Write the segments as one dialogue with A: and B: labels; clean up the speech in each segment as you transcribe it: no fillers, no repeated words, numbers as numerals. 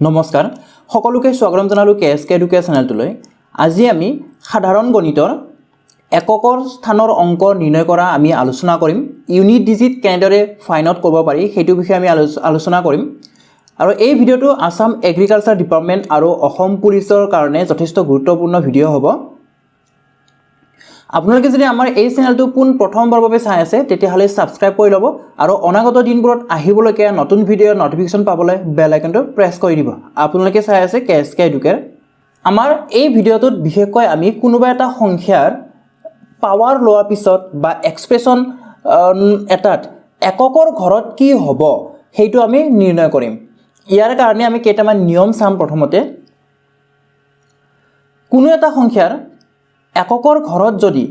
A: নমস্কাৰ সকলোকে স্বাগতম জনালো কেএসকে এডুকেশ্যন চেনেলটোলৈ আজি আমি সাধাৰণ গণিতৰ এককৰ স্থানৰ অংক নিৰ্ণয় কৰা আমি আলোচনা কৰিম ইউনিট ডিজিট কেনেদৰে ফাইন্ড আউট কৰিব পাৰি সেইটো বিষয়ে আমি আলোচনা কৰিম আৰু এই ভিডিওটো আসাম এগ্ৰিকালচাৰ ডিপাৰ্টমেন্ট আৰু অসম পুলিচৰ কাৰণে যথেষ্ট গুৰুত্বপূৰ্ণ ভিডিও হ'ব আপোনালোকে যদি আমাৰ এই চেনেলটো পোন প্ৰথমবাৰৰ বাবে চাই আছে তেতিয়াহলে সাবস্ক্ৰাইব কৰি লব আৰু অনাগত দিনবোৰত আহিবলগীয়া নতুন ভিডিওৰ নটিফিকেশন পাবলৈ বেল আইকনটো প্ৰেছ কৰি দিব আপোনালোকে চাই আছে কেএসকে এডুকেৰ আমাৰ এই ভিডিওটোত বিশেষকৈ আমি কোনোবা এটা সংখ্যাৰ পাৱাৰ লোৱাৰ পিছত বা এক্সপ্ৰেছন এটাত এককৰ ঘৰত কি হ'ব সেইটো আমি নিৰ্ণয় কৰিম ইয়াৰ কাৰণে আমি কেইটামান নিয়ম চাম প্ৰথমতে কোনো এটা সংখ্যাৰ এককৰ ঘৰত যদি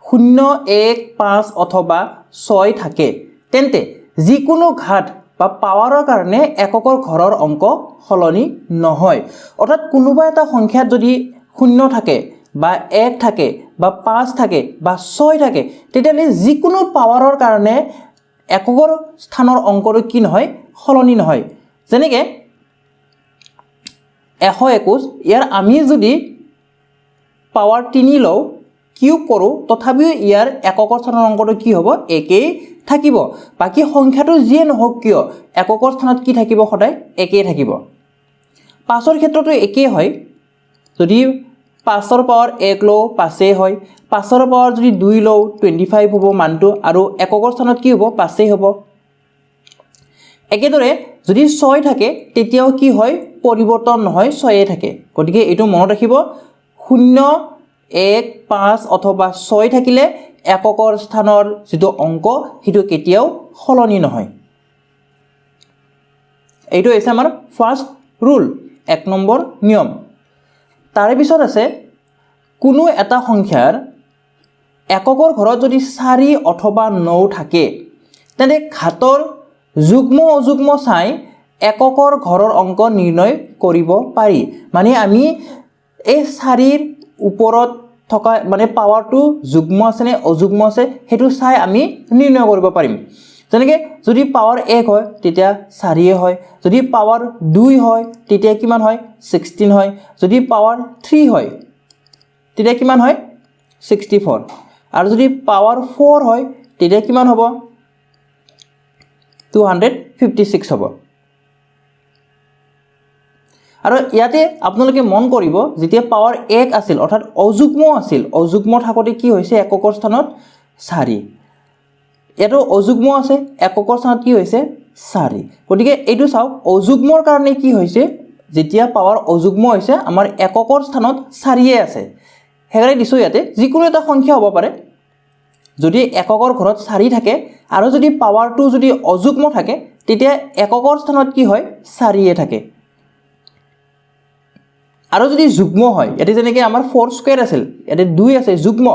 A: 0 1 5 অথবা 6 থাকে তেন্তে যিকোনো ঘাত বা পাৱাৰৰ কাৰণে এককৰ ঘৰৰ অংক সলনি নহয় অৰ্থাৎ কোনোবা এটা সংখ্যাত যদি 0 থাকে বা 1 থাকে বা 5 থাকে বা 6 থাকে তেতিয়ালে যিকোনো পাৱাৰৰ কাৰণে এককৰ স্থানৰ অংকটো কি নহয় সলনি নহয় যেনেকৈ 121 ইয়াৰ আমি যদি পাৱাৰ 3 লও কিউব কৰো তথাপিও ইয়াৰ এককৰ স্থানৰ অংকটো কি হ'ব একেই থাকিব বাকি সংখ্যাটো যিয়ে নহওক কিয় এককৰ স্থানত কি থাকিব সদায় একেই থাকিব 5 ৰ ক্ষেত্ৰটো একেই হয় যদি 5 ৰ পাৱাৰ 1 লও 5 হয় 5 ৰ পাৱাৰ যদি 2 লও 25 হ'ব মানটো আৰু এককৰ স্থানত কি হ'ব 5 হ'ব একেদৰে যদি 6 থাকে তেতিয়াও কি হয় পৰিৱৰ্তন নহয় 6 থাকে গতিকে এটো মনত ৰাখিব 0 1 5 অথবা 6 থাকিলে এককৰ স্থানৰ যেটো অংক হিটো কেতিয়াও সলনি নহয় এইটো আছে আমাৰ ফাৰ্স্ট ৰুল এক নম্বৰ নিয়ম তাৰে পিছত আছে কোনো এটা সংখ্যাৰ এককৰ ঘৰত যদি 4 অথবা 9 থাকে তেনে ঘাতৰ যুগ্ম অযুগ্ম চাই এককৰ ঘৰৰ অংক নিৰ্ণয় কৰিব পাৰি মানে আমি এই 4 ওপৰত থকা মানে পাৱাৰটো যুগ্ম আছে নে অযুগ্ম আছে হেতু চাই আমি নিৰ্ণয় কৰিব পাৰিম যেনেকৈ যদি পাৱাৰ 1 হয় তেতিয়া 4 হয় যদি পাৱাৰ 2 হয় তেতিয়া কিমান হয় 16 হয় যদি পাৱাৰ 3 হয় তেতিয়া কিমান হয় 64 আৰু যদি পাৱাৰ 4 হয় তেতিয়া কিমান হ'ব 256 হ'ব আৰু ইয়াতে আপোনালোকে মন কৰিব যেতিয়া পাৱাৰ 1 আছিল অৰ্থাৎ অযুগ্ম থাকোতে কি হৈছে এককৰ স্থানত 4 এটো অযুগ্ম আছে এককৰ স্থানত কি হৈছে 4 গতিকে এইটো চাওক অযুগ্মৰ কাৰণে কি হৈছে যেতিয়া পাৱাৰ অযুগ্ম হৈছে আমাৰ এককৰ স্থানত 4 আছে হেগাৰে দিছো ইয়াতে যিকোনো এটা সংখ্যা হ'ব পাৰে যদি এককৰ ঘৰত 4 থাকে আৰু যদি পাৱাৰটো যদি অযুগ্ম থাকে তেতিয়া এককৰ স্থানত কি হয় 4 থাকে আৰু যদি যুগ্ম হয় এতে যেনেকৈ আমাৰ 4 স্কয়াৰ আছিল এতে 2 আছে যুগ্ম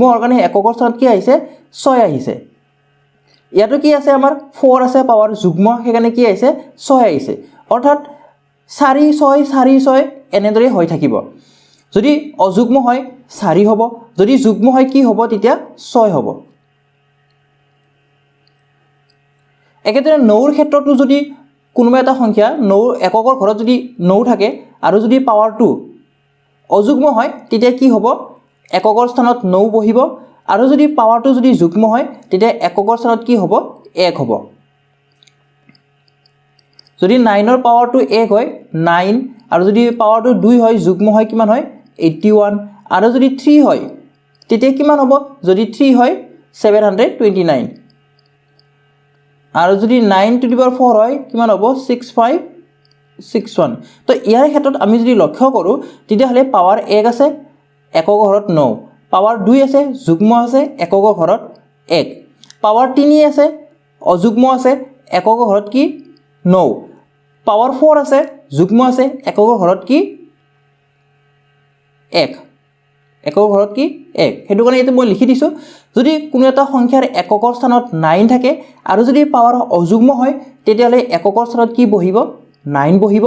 A: হোৱাৰ কাৰণে এককৰ স্থানত কি আহিছে 6 আহিছে ইয়াতো কি আছে আমাৰ 4 আছে পাৱাৰ যুগ্ম হেকাৰণে কি আহিছে 6 আহিছে অৰ্থাৎ 4 6 4 6 এনেদৰে হৈ থাকিব যদি অযুগ্ম হয় 4 হ'ব যদি যুগ্ম হয় কি হ'ব তেতিয়া 6 হ'ব একেদৰে 9 ৰ ক্ষেত্ৰতো যদি কোনোবা এটা সংখ্যা 9 এককৰ ঘৰত যদি 9 থাকে আৰু যদি পাৱাৰটো অযুগ্ম হয় তেতিয়া কি হ'ব এককৰ স্থানত 9 বহিব আৰু যদি পাৱাৰটো যদি যুগ্ম হয় তেতিয়া এককৰ স্থানত কি হ'ব 1 হ'ব যদি 9 ৰ পাৱাৰটো 1 হয় 9 আৰু যদি পাৱাৰটো 2 হয় যুগ্ম হয় কিমান হয় 81 আৰু যদি 3 হয় তেতিয়া কিমান হ'ব যদি 3 হয় 729 আৰু যদি 9 টু দি পাৱাৰ 4 হয় কিমান হ'ব 6561 তো ইয়াৰ ক্ষেত্ৰত আমি যদি লক্ষ্য কৰো তেতিয়া হলে পাৱাৰ 1 আছে এককৰ ঘৰত 9 পাৱাৰ 2 আছে যুগ্ম আছে এককৰ ঘৰত 1 পাৱাৰ 3 আছে অযুগ্ম আছে এককৰ ঘৰত কি 9 পাৱাৰ 4 আছে যুগ্ম আছে এককৰ ঘৰত কি 1 এককৰ ঘৰত কি 1 হেতু কাৰণে এতে মই লিখি দিছো যদি কোনো এটা সংখ্যাৰ এককৰ স্থানত 9 থাকে আৰু যদি পাৱাৰ অযুগ্ম হয় তেতিয়ালে এককৰ স্থানত কি বহিব 9 বহিব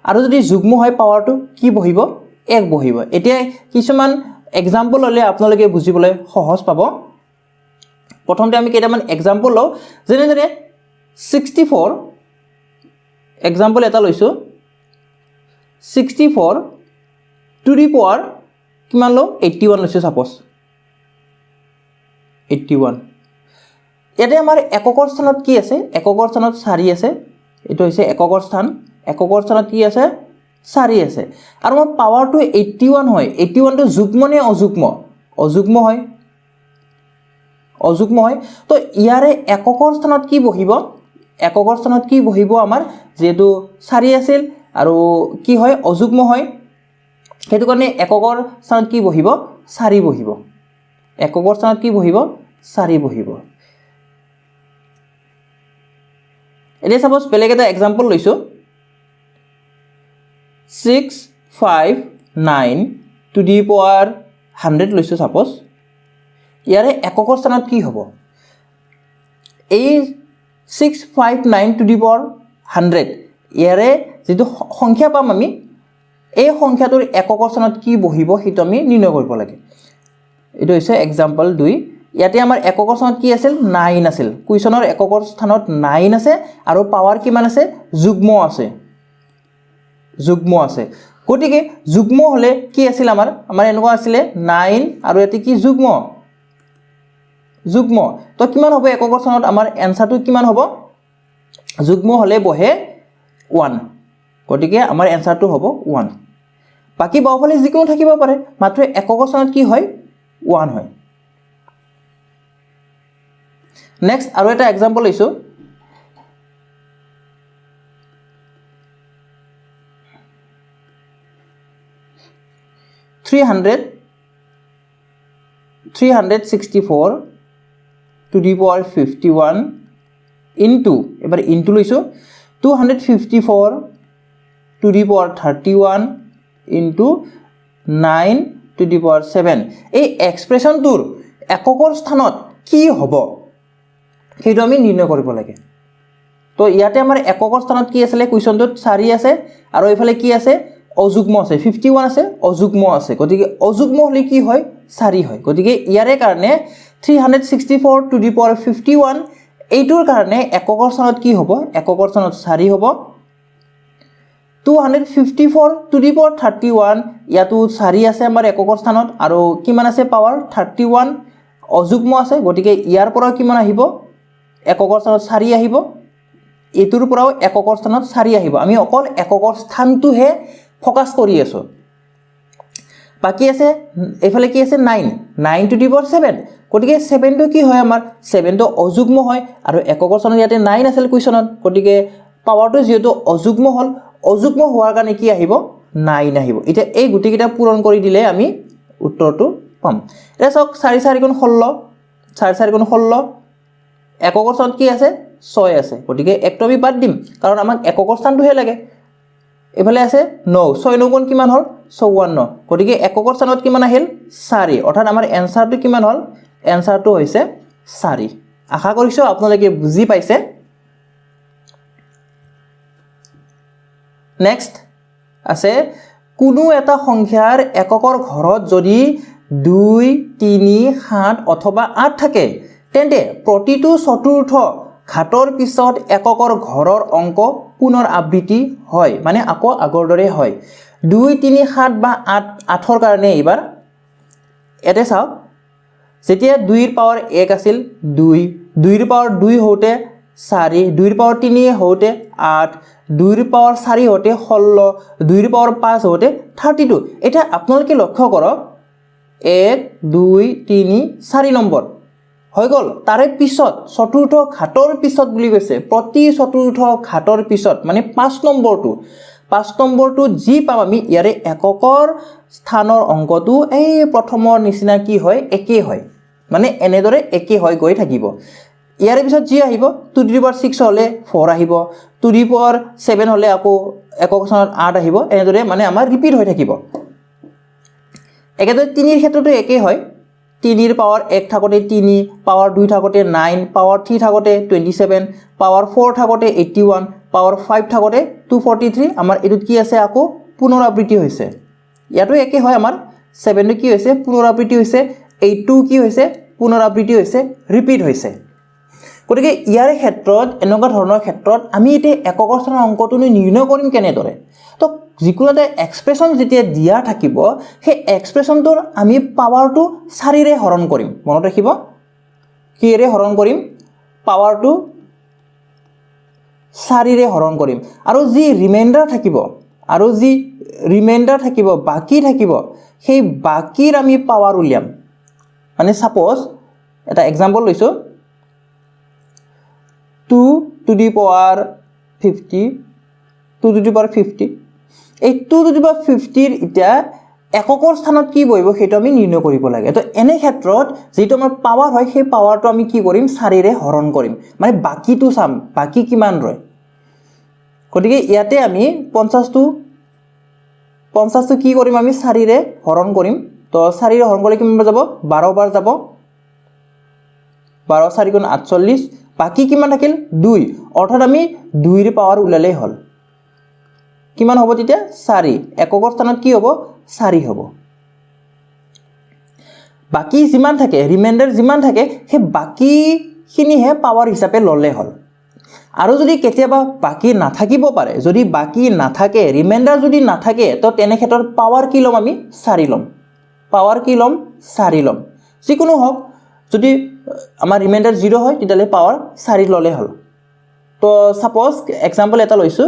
A: আৰু যদি যুগ্ম হয় পাৱাৰটো কি বহিব 1 বহিব এতিয়া কিছুমান এক্সাম্পল ললে আপোনালোকে বুজিবলৈ সহজ পাব প্ৰথমতে আমি কেইটামান এক্সাম্পল লও যেনে 64 এক্সাম্পল এটা লৈছো 64 টু দি পাৱাৰ কিমান লওঁ 81 লৈছোঁ সাপোজ 81 ইয়াতে আমাৰ এককৰ স্থানত কি আছে এককৰ স্থানত 4 আছে এটো হৈছে এককৰ স্থান এককৰ স্থানত কি আছে 4 আছে আৰু মোৰ পাৱাৰটো 81 হয় 81 টো যুগ্ম নে অযুগ্ম অযুগ্ম হয় তো ইয়াৰে এককৰ স্থানত কি বহিব এককৰ স্থানত কি বহিব আমাৰ যেটো 4 আছিল আৰু কি হয় অযুগ্ম হয় হেতু কাৰণে এককৰ স্থানত কি বহিব 4 বহিব এককৰ স্থানত কি বহিব 4 বহিব এতিয়া সাপোজ বেলেগ এটা एग्जांपल লৈছো 659 টু দি পাৱাৰ 100 লৈছো সাপোজ ইয়াৰে এককৰ স্থানত কি হ'ব এই 659 টু দি পাৱাৰ 100 ইয়াৰে যেটো সংখ্যা পাম আমি এই সংখ্যাটোৰ এককৰ স্থানত কি বহিব হিটো আমি নিৰ্ণয় কৰিব লাগে এটো হৈছে एग्जांपल 2 ইয়াতে আমাৰ এককৰ স্থানত কি আছিল 9 আছিল কুৱেশ্যনৰ এককৰ স্থানত 9 আছে আৰু পাৱাৰ কিমান আছে যুগ্ম আছে গতিকে যুগ্ম হলে কি আছিল আমাৰ এনেকুৱা আছিল 9 আৰু এতে কি যুগ্ম তো কিমান হ'ব এককৰ স্থানত আমাৰ এনসাৰটো কিমান হ'ব যুগ্ম হলে বহে 1 গতিকে আমাৰ এনসাৰটো হ'ব 1 বাকি বাওফালে যিকোনো থাকিব পাৰে মাত্ৰ এককৰ স্থানত কি হয় 1 হয় নেক্সট আৰু এটা एग्जांपल লৈছো 364 to the power 51 into এবাৰ ইনটু লৈছো 254 to the power 31 into 9 to the power 7 এই এক্সপ্ৰেছনটোৰ এককৰ স্থানত কি হ'ব সেইটো আমি নিৰ্ণয় কৰিব লাগে তো ইয়াতে আমাৰ এককৰ স্থানত কি আছিল কুৱেশ্যনটোত 4 আছে আৰু এইফালে কি আছে অযুগ্ম আছে 51 আছে অযুগ্ম আছে গতিকে অযুগ্ম হলে কি হয় 4 হয় গতিকে ইয়াৰে কাৰণে 364 টু দি পাৱাৰ 51 এইটোৰ কাৰণে এককৰ স্থানত কি হ'ব এককৰ স্থানত 4 হ'ব 254 টু দি পাৱাৰ 31 ইয়াতো 4 আছে আমাৰ এককৰ স্থানত আৰু কিমান আছে পাৱাৰ 31 অযুগ্ম আছে গতিকে ইয়াৰ পৰা কিমান আহিব এককৰ স্থানত 4 আহিব এটোৰ পৰাও এককৰ স্থানত 4 আহিব আমি অকল এককৰ স্থানটোহে ফোকাস কৰি আছো বাকি আছে এফালে কি আছে 9 টু দি পাৱাৰ 7 গতিকে 7 টো কি হয় আমাৰ 7 টো অযুগ্ম হয় আৰু এককৰ স্থানত ইয়াতে 9 আছিল কুৱেশ্যনত গতিকে পাৱাৰটো যেটো অযুগ্ম হল অযুগ্ম হোৱাৰ কাৰণে কি আহিব 9 আহিব এটা এই গুটিকেটা পূৰণ কৰি দিলে আমি উত্তৰটো পাম এটা সক 4 4 গুণ 16 4 4 গুণ 16 এককৰ স্থানত কি আছে 6 আছে গতিকে একটো আমি বাদ দিম কাৰণ আমাক এককৰ স্থানটোহে লাগে এফালে আছে 9 6 9 গুণ কিমান হল 54 গতিকে এককৰ স্থানত কিমান আহিল 4 অৰ্থাৎ আমাৰ এনসাৰটো কিমান হল এনসাৰটো হৈছে 4 আশা কৰিছো আপোনালোকে বুজি পাইছে নেক্সট আছে কোনো এটা সংখ্যাৰ এককৰ ঘৰত যদি 2 3 7 অথবা 8 থাকে তেন্তে প্ৰতিটো চতুৰ্থ ঘাটৰ পিছত এককৰ ঘৰৰ অংক পুনৰ আবৃত্তি হয় মানে আকৌ আগৰ দৰে হয় 2 3 7 বা 8 ৰ কাৰণে এবাৰ এতে চাওক যেতিয়া 2 ৰ পাৱাৰ 1 আছিল 2 2 ৰ পাৱাৰ 2 হওতে 4 2 ৰ পাৱাৰ 3 হওতে 8 2 ৰ পাৱাৰ 4 হওতে 16 2 ৰ পাৱাৰ 5 হওতে 32 এটা আপোনালোকে লক্ষ্য কৰক 1 2 3 4 নম্বৰ হৈ গল তাৰে পিছত চতুৰ্থ ঘাটৰ পিছত বুলি কৈছে প্ৰতি চতুৰ্থ ঘাটৰ পিছত মানে 5 নম্বৰটো যি পাম আমি ইয়াৰে এককৰ স্থানৰ অংকটো এই প্ৰথমৰ নিচিনা কি হয় একে হয় মানে এনেদৰে একে হয় গৈ থাকিব ইয়াৰে পিছত যি আহিব 2 টু দি পাৱাৰ 6 হলে 4 আহিব 2 টু দি পাৱাৰ 7 হলে আকৌ একক স্থানত 8 আহিব এনেদৰে মানে আমাৰ ৰিপিট হৈ থাকিব একেদৰে 3 ৰ ক্ষেত্ৰটো একে হয় 3 ৰ পাৱাৰ 1 থাকতে 3 পাৱাৰ 2 থাকতে 9 পাৱাৰ 3 থাকতে 27 পাৱাৰ 4 থাকতে 81 পাৱাৰ 5 থাকতে 243 আমাৰ এটোত কি আছে আকৌ পুনৰাবৃত্তি হৈছে ইয়াতো একে হয় আমাৰ 7 টো কি হৈছে পুনৰাবৃত্তি হৈছে 8 টো কি হৈছে পুনৰাবৃত্তি হৈছে ৰিপিট হৈছে গতিকে ইয়াৰ ক্ষেত্ৰত এনেকুৱা ধৰণৰ ক্ষেত্ৰত আমি এতিয়া এককৰ স্থানৰ অংকটো নিৰ্ণয় কৰিম কেনেদৰে তো যিকোনো এটা এক্সপ্ৰেছন যেতিয়া দিয়া থাকিব সেই এক্সপ্ৰেছনটোৰ আমি পাৱাৰটো 4ৰে হৰণ কৰিম মনত ৰাখিব কিৰে হৰণ কৰিম পাৱাৰটো 4ৰে হৰণ কৰিম আৰু যি ৰিমাইণ্ডাৰ থাকিব বাকি থাকিব সেই বাকিৰ আমি পাৱাৰ উলিয়াম মানে সাপোজ এটা এক্সাম্পল লৈছো 2 to the power 50 2 to the power 50 এই 2 to the power 50 ৰ এতিয়া এককৰ স্থানত কি বহিব সেইটো আমি নিৰ্ণয় কৰিব লাগে তো এনে ক্ষেত্ৰত যেটো আমাৰ পাৱাৰ হয় সেই পাৱাৰটো আমি কি কৰিম 4ৰে হৰণ কৰিম মানে বাকিটো চাম বাকি কিমান ৰয় গতিকে ইয়াতে আমি 50 টো কি কৰিম আমি 4ৰে হৰণ কৰিম তো 4ৰে হৰণ কৰিলে কিমান যাব 12 বাৰ যাব 12 4 গুণ 48 বাকি কিমান থাকিল 2 অৰ্থাৎ আমি 2 ৰ পাৱাৰ উলালেই হল কিমান হ'ব তেতিয়া 4 এককৰ স্থানত কি হ'ব 4 হ'ব বাকি যিমান থাকে ৰিমাইণ্ডাৰ যিমান থাকে সেই বাকি খিনিহে পাৱাৰ হিচাপে ললে হল আৰু যদি কেতিয়াবা বাকি নাথাকিব পাৰে যদি বাকি নাথাকে ৰিমাইণ্ডাৰ যদি নাথাকে তো তেনে ক্ষেত্ৰত পাৱাৰ কি লম আমি 4 লম পাৱাৰ কি লম 4 লম যিকোনো হওক যদি আমাৰ ৰিমাইণ্ডাৰ 0 হয় তেতিয়ালে পাৱাৰ 4 ললে হল তো সাপোজ एग्जांपल এটা লৈছো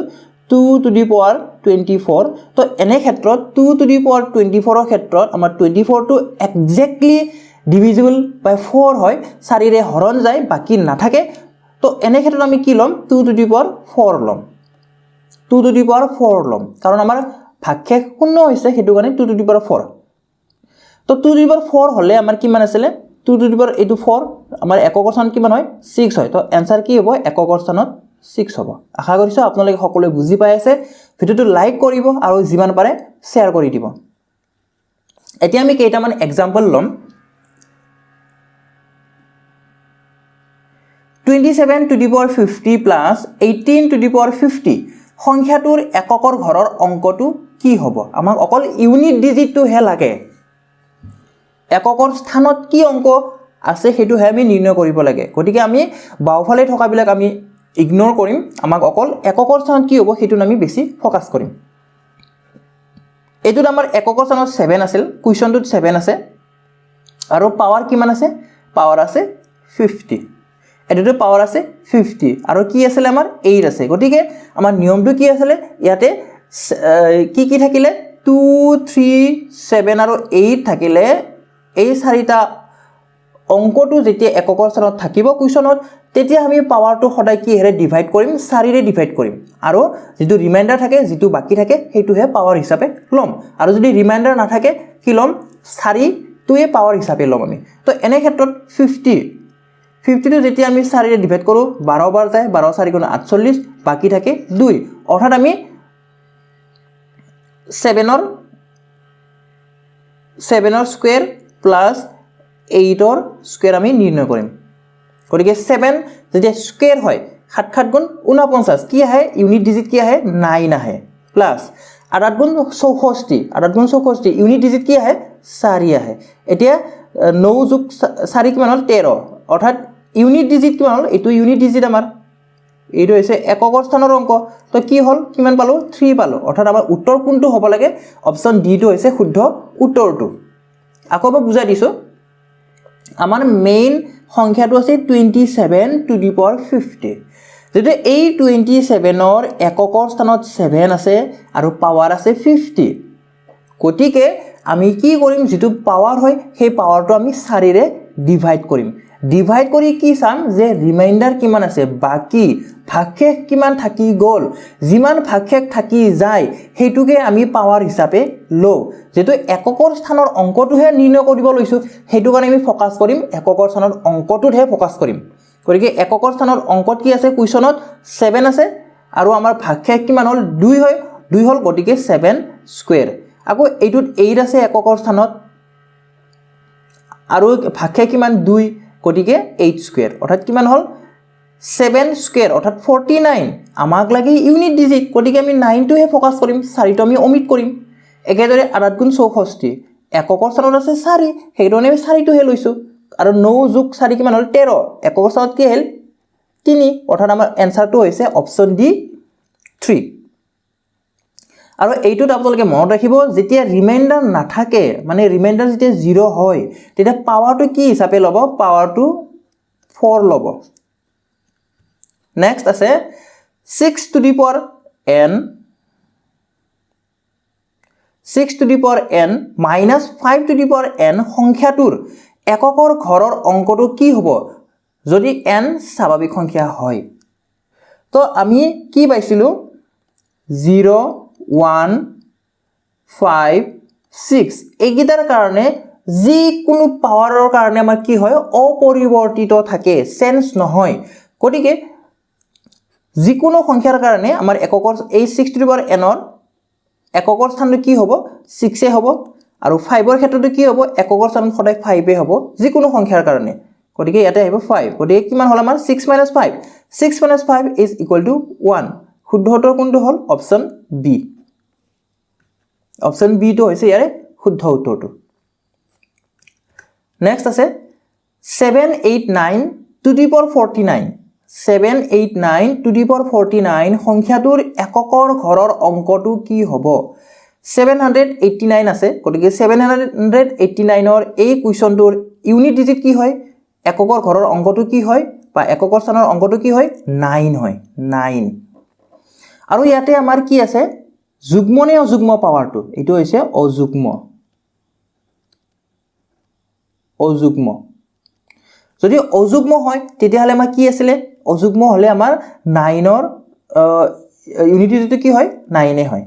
A: 2 to the power 24 তো এনে ক্ষেত্ৰত 2 to the power 24 ৰ ক্ষেত্ৰত আমাৰ 24 টো এক্স্যাক্টলি ডিভিজিবল বাই 4 হয় 4 ৰে হৰণ যায় বাকি নাথাকে তো এনে ক্ষেত্ৰত আমি কি লম 2 to the power 4 লম 2 to the power 4 লম কাৰণ আমাৰ ভাগশেষ শূন্য হৈছে হেতু কাৰণে 2 to the power 4 তো 2 to the power 4 হলে আমাৰ কিমান আছিল 2 to the power 4 আমাৰ এককৰ স্থান কিমান হয় 6 হয় তো आंसर কি হ'ব এককৰ স্থানত 6 হ'ব আশা কৰিছো আপোনালোকে সকলোৱে বুজি পাই আছে ভিডিওটো লাইক কৰিব আৰু যিমান পাৰে শেয়াৰ কৰি দিব এতিয়া আমি কেইটামান एग्जांपल লম 27 to the power 50 plus 18 to the power 50 সংখ্যাটোৰ এককৰ ঘৰৰ অংকটো কি হ'ব আমাক অকল ইউনিট ডিজিটটো হে লাগে এককৰ স্থানত কি অংক আছে হেতু হে আমি নিৰ্ণয় কৰিব লাগে গতিকে আমি বাওফালে থকা বিলাক আমি ইগনোৰ কৰিম আমাক অকল এককৰ স্থানত কি হ'ব হেতু আমি বেছি ফোকাস কৰিম এটো আমাৰ এককৰ স্থানত 7 আছিল কুৱেশ্যনটোত 7 আছে আৰু পাৱাৰ কিমান আছে পাৱাৰ আছে 50 এটোটো পাৱাৰ আছে 50 আৰু কি আছিল আমাৰ 8 আছে গতিকে আমাৰ নিয়মটো কি আছিল ইয়াতে কি থাকিলে 2 3 7 আৰু 8 থাকিলে এই চাৰিটা অংকটো যেতিয়া এককৰ স্থানত থাকিব কুৱেশ্যনত তেতিয়া আমি পাৱাৰটো সদায় কি হেৰে ডিভাইড কৰিম 4 ৰে ডিভাইড কৰিম আৰু যেটো ৰিমাইণ্ডাৰ থাকে যেটো বাকি থাকে হেতুহে পাৱাৰ হিচাপে লম আৰু যদি ৰিমাইণ্ডাৰ নাথাকে কি লম 4 টোৱে পাৱাৰ হিচাপে লম আমি তো এনে ক্ষেত্ৰত 50 টো যেতিয়া আমি 4 ৰে ডিভাইড কৰো 12 বাৰ যায় 12 4 গুণ 48 বাকি থাকে 2 অৰ্থাৎ আমি 7 ৰ স্কয়াৰ প্লাস 8 ৰ স্কয়াৰ আমি নিৰ্ণয় কৰিম গতিকে 7 যেতিয়া স্কয়াৰ হয় 7 7 গুণ 49 কি আহে ইউনিট ডিজিট কি আহে 9 আহে প্লাস 8 গুণ 64 ইউনিট ডিজিট কি আহে 4 আহে এতিয়া 9 যোগ 4 কিমান হল 13 অৰ্থাৎ ইউনিট ডিজিট কিমান হল এটো ইউনিট ডিজিট আমাৰ এইটো হৈছে এককৰ স্থানৰ অংক তো কি হল কিমান পালো 3 পালো অৰ্থাৎ আমাৰ উত্তৰ কোনটো হ'ব লাগে অপচন ডি টো হৈছে শুদ্ধ উত্তৰটো আকৌ বুজাই দিছো আমাৰ মেইন সংখ্যাটো আছে 27 to the power 50 যেটো এই 27 ৰ এককৰ স্থানত 7 আছে আৰু পাৱাৰ আছে 50 গতিকে আমি কি কৰিম যেটো পাৱাৰ হয় সেই পাৱাৰটো আমি 4 ৰে ডিভাইড কৰিম ডিভাইড কৰি কি চাম যে ৰিমাইণ্ডাৰ কিমান আছে বাকি ভাগশেষ কিমান থাকি গল যিমান ভাগশেষ থাকি যায় হেতুকে আমি পাৱাৰ হিচাপে লো যেটো এককৰ স্থানৰ অংকটোহে নিৰ্ণয় কৰিব লৈছো হেতু কাৰণে আমি ফোকাস কৰিম এককৰ স্থানৰ অংকটোহে ফোকাস কৰিম গতিকে এককৰ স্থানৰ অংকত কি আছে কুৱেশ্যনত 7 আছে আৰু আমাৰ ভাগশেষ কিমান হল 2 হয় 2 হল গতিকে 7 স্কয়াৰ আকৌ এইটোত 8 আছে এককৰ স্থানত আৰু ভাগশেষ কিমান 2 গতিকে 8 স্কয়াৰ অৰ্থাৎ কিমান হল 7 স্কয়াৰ অৰ্থাৎ 49 আমাক লাগি ইউনিট ডিজিট গতিকে আমি 9 টোহে ফোকাস কৰিম 4 টো আমি ওমিট কৰিম একেদৰে 8 গুণ 64 এককৰ স্থানত আছে 4 হেইটোনে আমি 4 টোহে লৈছো আৰু 9 যোগ 4 কিমান হল 13 এককৰ স্থানত কি হল 3 অৰ্থাৎ আমাৰ এনসাৰটো হৈছে অপচন ডি 3 আৰু এইটোত আপোনালোকে মনত ৰাখিব যেতিয়া ৰিমাইন্ডাৰ নাথাকে মানে ৰিমাইন্ডাৰ যেতিয়া 0 হয় তেতিয়া পাৱাৰটো কি হিচাপে ল'ব পাৱাৰটো 4 ল'ব নেক্সট আছে 6 to the power n 6 to the power n minus 5 to the power n সংখ্যাটোৰ এককৰ ঘৰৰ অংকটো কি হ'ব যদি n স্বাভাৱিক সংখ্যা হয় তো আমি কি পাইছিলো 0 1 5 6 এইগিটাৰ কাৰণে যি কোনো পাৱাৰৰ কাৰণে আমাৰ কি হয় অপৰিৱৰ্তিত থাকে চেঞ্জ নহয় গতিকে যিকোনো সংখ্যাৰ কাৰণে আমাৰ এককৰ এই 6 to the power n ৰ এককৰ স্থানটো কি হ'ব 6 এ হ'ব আৰু 5 ৰ ক্ষেত্ৰটো কি হ'ব এককৰ স্থান সদায় 5 এ হ'ব যিকোনো সংখ্যাৰ কাৰণে গতিকে ইয়াতে আহিব 5 গতিকে কিমান হ'ল আমাৰ 6 - 5 6 - 5 is equal to 1 শুদ্ধ উত্তৰ কোনটো হ'ল অপচন বি অপচন বি টো হৈছে ইয়াৰে শুদ্ধ উত্তৰটো নেক্সট আছে 7 8 9 to the power 49 7 8 9 to the power 49 সংখ্যাটোৰ এককৰ ঘৰৰ অংকটো কি হ'ব 789 আছে গতিকে 789 ৰ এই কোৱেশ্চনটোৰ ইউনিট ডিজিট কি হয় এককৰ ঘৰৰ অংকটো কি হয় বা এককৰ স্থানৰ অংকটো কি হয় 9 হয় 9 আৰু ইয়াতে আমাৰ কি আছে যুগ্ম নে অযুগ্ম পাৱাৰটো এটো হৈছে অযুগ্ম যদি অযুগ্ম হয় তেতিয়াহলে আমাৰ কি আছিল অযুগ্ম হলে আমাৰ 9 ৰ ইউনিট ডিজিটটো কি হয় 9 এ হয়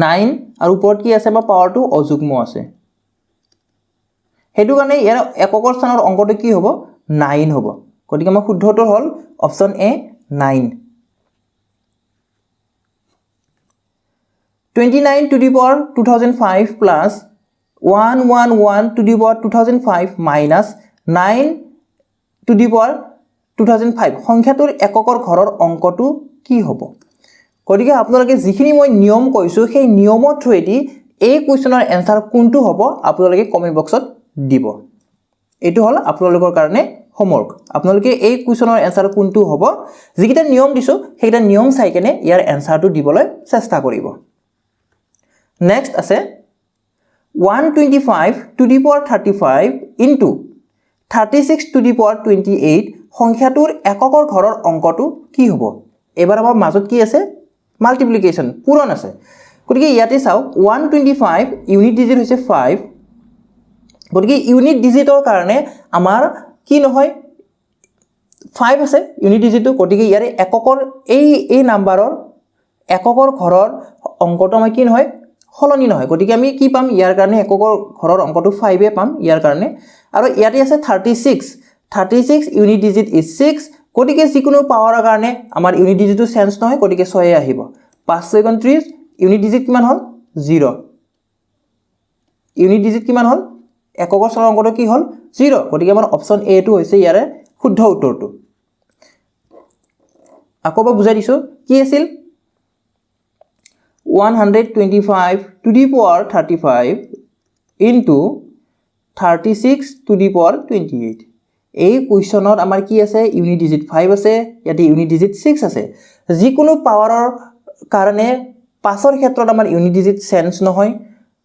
A: 9 আৰু ওপৰত কি আছে আমাৰ পাৱাৰটো অযুগ্ম আছে হেতু কাৰণে ইয়াৰ এককৰ স্থানৰ অংকটো কি হ'ব 9 হ'ব গতিকে আমাৰ শুদ্ধ উত্তৰ হ'ল option A 9 29 to the power 2005 plus 111 to the power 2005 minus 9 to the power 2005 সংখ্যাটোৰ এককৰ ঘৰৰ অংকটো কি হ'ব গতিকে আপোনালোকে যিখিনি মই নিয়ম কৈছো সেই নিয়মৰ থ্ৰুৱেদি এই কোৱেশ্চনৰ এনসাৰ কোনটো হ'ব আপোনালোকে কমেন্ট বক্সত দিব এটো হ'ল আপোনালোকৰ কাৰণে হোমৱৰ্ক আপোনালোকে এই কোৱেশ্চনৰ এনসাৰ কোনটো হ'ব যিকিটা নিয়ম দিছো সেইটা নিয়ম চাই কেনে ইয়াৰ এনসাৰটো দিবলৈ চেষ্টা কৰিব Next আছে 125 to the power 35 into 36 to the power 28 সংখ্যাটোৰ এককৰ ঘৰৰ অংকটো কি হ'ব এবাৰ আমাৰ মাজত কি আছে মাল্টিপ্লিকেশন পূৰণ আছে গতিকে ইয়াতে চাও 125 ইউনিট ডিজিট হৈছে 5 গতিকে ইউনিট ডিজিটৰ কাৰণে আমাৰ কি নহয় 5 আছে ইউনিট ডিজিটটো গতিকে ইয়াৰে এককৰ এই নাম্বাৰৰ এককৰ ঘৰৰ অংকটো আমাৰ কি নহয় হলনি নহয় গতিকে আমি কি পাম ইয়াৰ কাৰণে এককৰ ঘৰৰ অংকটো 5 এ পাম ইয়াৰ কাৰণে আৰু ইয়াতে আছে 36 ইউনিট ডিজিট ইজ 6 গতিকে যিকোনো পাৱাৰৰ কাৰণে আমাৰ ইউনিট ডিজিটটো চেঞ্জ নহয় গতিকে 6 এ আহিব 5 29 ইউনিট ডিজিট কিমান হ'ল 0 ইউনিট ডিজিট কিমান হ'ল এককৰ স্থানৰ অংকটো কি হ'ল 0 গতিকে আমাৰ অপচন এ টো হৈছে ইয়াৰে শুদ্ধ উত্তৰটো আকৌবা বুজাই দিছো কি আছিল 125 to the power 35 into 36 to the power 28 এই কোৱেশ্চনত আমাৰ কি আছে ইউনিট ডিজিট 5 আছে ইয়াতে ইউনিট ডিজিট 6 আছে যিকোনো পাৱাৰৰ কাৰণে 5ৰ ক্ষেত্ৰত আমাৰ ইউনিট ডিজিট চেঞ্জ নহয়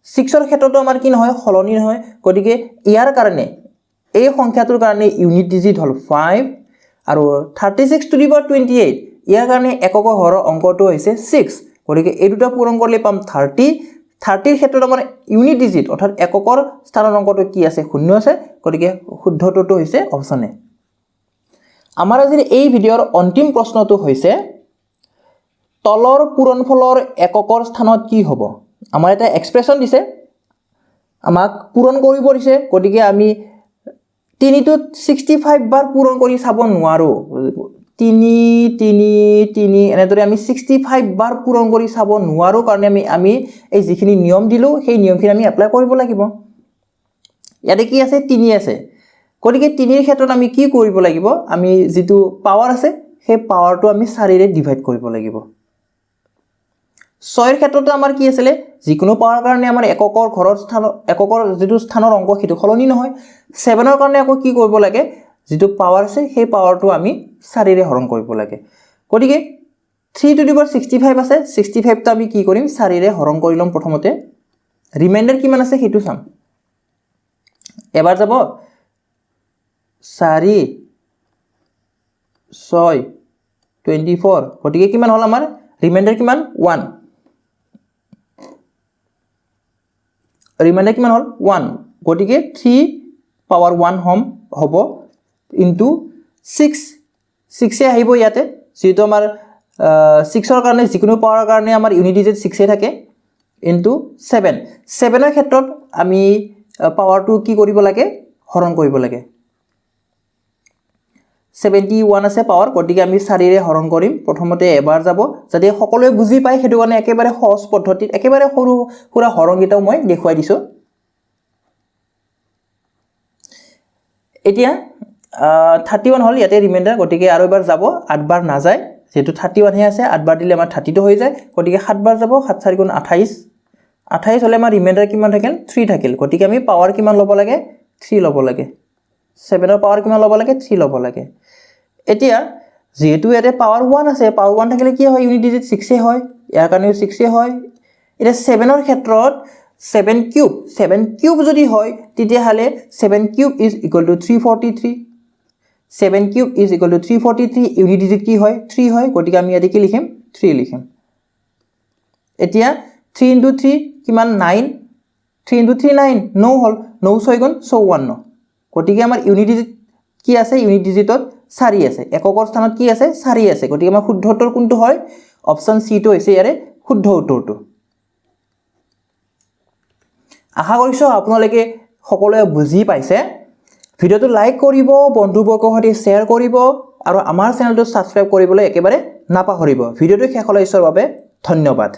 A: 6ৰ ক্ষেত্ৰতো আমাৰ কি নহয় হলনি নহয় গতিকে ইয়াৰ কাৰণে এই সংখ্যাটোৰ কাৰণে ইউনিট ডিজিট হ'ল 5 আৰু 36 to the power 28 ইয়াৰ কাৰণে এককৰ ঘৰৰ অংকটো হৈছে 6 গতিকে এই দুটা পূৰণ কৰিলে পাম 30 30ৰ ক্ষেত্ৰত আমাৰ ইউনিট ডিজিট অৰ্থাৎ এককৰ স্থানৰ অংকটো কি আছে 0 আছে গতিকে শুদ্ধ উত্তৰটো হৈছে অপচন এ আমাৰ আজিৰ এই ভিডিঅৰ অন্তিম প্ৰশ্নটো হৈছে তলৰ পূৰণফলৰ এককৰ স্থানত কি হ'ব আমাৰ এটা এক্সপ্ৰেছন দিছে আমাক পূৰণ কৰিব দিছে গতিকে আমি 3 টোত 65 বাৰ পূৰণ কৰি চাব নোৱাৰো 3 এনেদৰে আমি 65 বাৰ পূৰণ কৰি চাব নোৱাৰো কাৰণে আমি এই যিখিনি নিয়ম দিলো সেই নিয়মখিনি আমি এপ্লাই কৰিব লাগিব ইয়াতে কি আছে 3 আছে গতিকে 3ৰ ক্ষেত্ৰত আমি কি কৰিব লাগিব আমি যেটো পাৱাৰ আছে সেই পাৱাৰটো আমি 4 ৰে ডিভাইড কৰিব লাগিব 6ৰ ক্ষেত্ৰটো আমাৰ কি আছিল যিকোনো পাৱাৰ কাৰণে আমাৰ এককৰ ঘৰৰ স্থান এককৰ যেটো স্থানৰ অংক সেইটো হলনি নহয় 7ৰ কাৰণে আকৌ কি কৰিব লাগে যিটো পাৱাৰ আছে সেই পাৱাৰটো আমি 4ৰে হৰণ কৰিব লাগে গতিকে 3 টু দি পাৱাৰ 65 আছে 65 টো আমি কি কৰিম 4ৰে হৰণ কৰি লম প্ৰথমতে ৰিমাইন্ডাৰ কিমান আছে হেতু চাম এবাৰ যাব 4 6 24 গতিকে কিমান হল আমাৰ ৰিমাইন্ডাৰ কিমান 1 ৰিমাইন্ডাৰ কিমান হল 1 গতিকে 3 পাৱাৰ 1 হ'ব ইনটু 6 এ আহিব ইয়াতে যেটো আমাৰ 6 ৰ কাৰণে যিকোনো পাৱাৰৰ কাৰণে আমাৰ ইউনিট ডিজিট 6 এ থাকে ইনটু 7 7 ৰ ক্ষেত্ৰত আমি পাৱাৰটো কি কৰিব লাগে হৰণ কৰিব লাগে 71 আছে পাৱাৰ গতিকে আমি 4ৰে হৰণ কৰিম প্ৰথমতে এবাৰ যাব যাতে সকলোৱে বুজি পায় হেতু কাৰণে একেবাৰে সহজ পদ্ধতিত একেবাৰে সৰু পুৰা হৰণ গিটাও মই দেখুৱাই দিছো এতিয়া 31 হল ইয়াতে ৰিমাইন্ডাৰ গতিকে আৰু এবাৰ যাব 8 বাৰ না যায় যেটো 31 হে আছে 8 বাৰ দিলে আমাৰ 32 হৈ যায় গতিকে 7 বাৰ যাব 7 4 গুণ 28 28 হলে আমাৰ ৰিমাইন্ডাৰ কিমান থাকিল 3 থাকিল গতিকে আমি পাৱাৰ কিমান ল'ব লাগে 3 ল'ব লাগে 7 ৰ পাৱাৰ কিমান ল'ব লাগে 3 ল'ব লাগে এতিয়া যেহেতু ইয়াতে পাৱাৰ 1 আছে পাৱাৰ 1 থাকিলে কি হয় ইউনিট ডিজিট 6 এ হয় ইয়াৰ কাৰণেও 6 এ হয় এটা 7 ৰ ক্ষেত্ৰত 7 কিউব যদি হয় তেতিয়া হলে 7 cube is equal to 343 7 cube is equal to 343 unit digit কি হয় 3 হয় গতিকে আমি ইয়াতে কি লিখিম 3 লিখিম এতিয়া 3 ইনটু 3 কিমান 9 3 ইনটু 3 9 9 হল 9 6 গুণ 54 গতিকে আমাৰ ইউনিট ডিজিট কি আছে ইউনিট ডিজিটত 4 আছে এককৰ স্থানত কি আছে 4 আছে গতিকে আমাৰ শুদ্ধ উত্তৰ কোনটো হয় অপচন সি টো হৈছে ইয়াৰে শুদ্ধ উত্তৰটো আশা কৰিছো আপোনালোকে সকলোৱে বুজি পাইছে ভিডিওটো লাইক কৰিব বন্ধুবৰ্গৰ সৈতে শেয়াৰ কৰিব আৰু আমাৰ চেনেলটো সাবস্ক্ৰাইব কৰিবলৈ একেবাৰে নাপাহৰিব ভিডিওটো শেষলৈ চোৱাৰ বাবে ধন্যবাদ